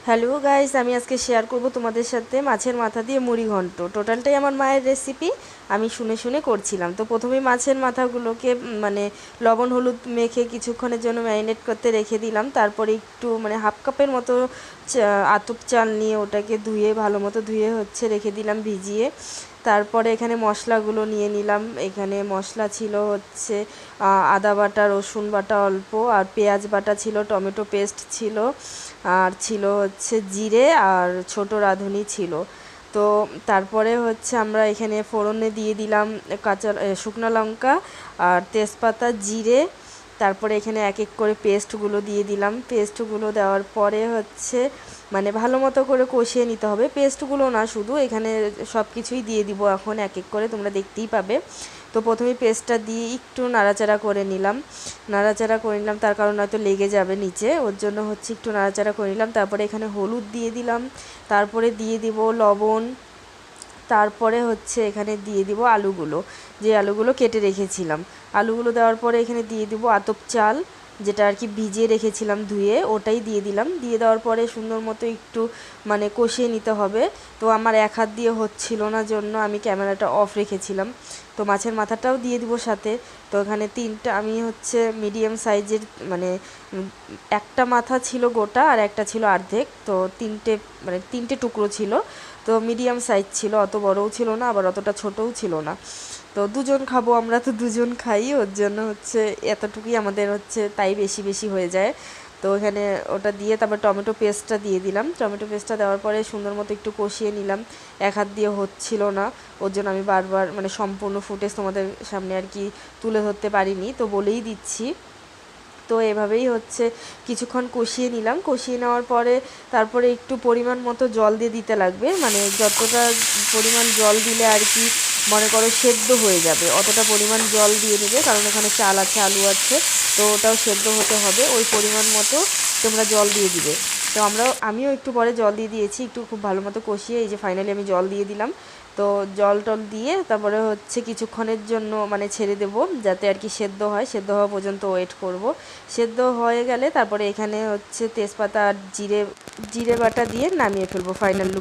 Hello guys, আমি আজকে share করব তোমাদের সাথে মাছের মাথা দিয়ে মুড়ি ঘন্ট। টোটালটাই আমার মায়ের রেসিপি, আমি শুনে শুনে করছিলাম। তো প্রথমেই মাছের মাথাগুলোকে মানে লবণ হলুদ মেখে কিছুক্ষণের জন্য ম্যারিনেট করতে রেখে দিলাম। তারপরে একটু মানে হাফ কাপের মতো আতপ চাল নিয়ে ওটাকে ধুয়ে ভালো মতো ধুয়ে রেখে দিলাম ভিজিয়ে। তারপরে এখানে মশলাগুলো নিয়ে নিলাম। এখানে মশলা ছিল আদা বাটা, রসুন বাটা অল্প, আর পেঁয়াজ বাটা ছিল, টমেটো পেস্ট ছিল, আর ছিল জিরে আর ছোট রাঁধুনি ছিল। তো তারপরে আমরা এখানে ফোড়নে দিয়ে দিলাম কাঁচা শুকনো লঙ্কা আর তেজপাতা, জিরে। তারপরে এখানে এক এক করে পেস্টগুলো দিয়ে দিলাম। পেস্টগুলো দেওয়ার পরে মানে ভালো মতো করে কষিয়ে নিতে হবে। পেস্টগুলো না, শুধু এখানে সব কিছুই দিয়ে দিব এখন এক এক করে, তোমরা দেখতেই পাবে। তো প্রথমে পেস্টটা দিয়ে একটু নাড়াচাড়া করে নিলাম। তার কারণ হয়তো লেগে যাবে নিচে, ওর জন্য একটু নাড়াচাড়া করে নিলাম। তারপরে এখানে হলুদ দিয়ে দিলাম, তারপরে দিয়ে দিব লবণ, তারপরে এখানে দিয়ে দিব আলুগুলো, যে আলুগুলো কেটে রেখেছিলাম। আলুগুলো দেওয়ার পরে এখানে দিয়ে দিব আতপ চাল, যেটা আর কি ভিজিয়ে রেখেছিলাম ধুয়ে, ওটাই দিয়ে দিলাম। দিয়ে দেওয়ার পরে সুন্দর মতো একটু মানে কষিয়ে নিতে হবে। তো আমার এক হাত দিয়ে হচ্ছিল না জন্য আমি ক্যামেরাটা অফ রেখেছিলাম। তো মাছের মাথাটাও দিয়ে দিব সাথে। তো এখানে তিনটা আমি মিডিয়াম সাইজের মানে একটা মাথা ছিল গোটা আর একটা ছিল অর্ধেক, তো তিনটে টুকরো ছিল। তো মিডিয়াম সাইজ ছিল, অত বড়ও ছিল না আবার অতটা ছোটও ছিল না। তো দুজন খাবো, আমরা তো দুজন খাই, ওর জন্য এতটুকুই আমাদের তাই বেশি বেশি হয়ে যায়। তো এখানে ওটা দিয়ে তারপর টমেটো পেস্টটা দিয়ে দিলাম। টমেটো পেস্টটা দেওয়ার পরে সুন্দর মতো একটু কষিয়ে নিলাম। এক হাত দিয়ে হচ্ছিল না, ওর জন্য আমি বারবার মানে সম্পূর্ণ ফুটেজ তোমাদের সামনে আর কি তুলে ধরতে পারিনি, তো বলেই দিচ্ছি। তো এভাবেই কিছুক্ষণ কষিয়ে নিলাম। কষিয়ে নেওয়ার পরে তারপরে একটু পরিমাণ মতো জল দিয়ে দিতে লাগবে, মানে যতটা পরিমাণ জল দিলে আর কি মনে করো সেদ্ধ হয়ে যাবে, অতটা পরিমাণ জল দিয়ে দেবে, কারণ এখানে চাল আছে, আলু আছে, তো ওটাও সেদ্ধ হতে হবে। ওই পরিমাণ মতো তোমরা জল দিয়ে দিবে। তো আমিও একটু পরে জল দিয়ে দিয়েছি, একটু খুব ভালো মতো কষিয়ে এই যে ফাইনালি আমি জল দিয়ে দিলাম। তো জল টল দিয়ে তারপরে কিছুক্ষণের জন্য মানে ছেড়ে দেব, যাতে আর কি সেদ্ধ হয়। সেদ্ধ হওয়া পর্যন্ত ওয়েট করব। সেদ্ধ হয়ে গেলে তারপরে এখানে তেজপাতা আর জিরে বাটা দিয়ে নামিয়ে ফেলবো ফাইনাল লুক।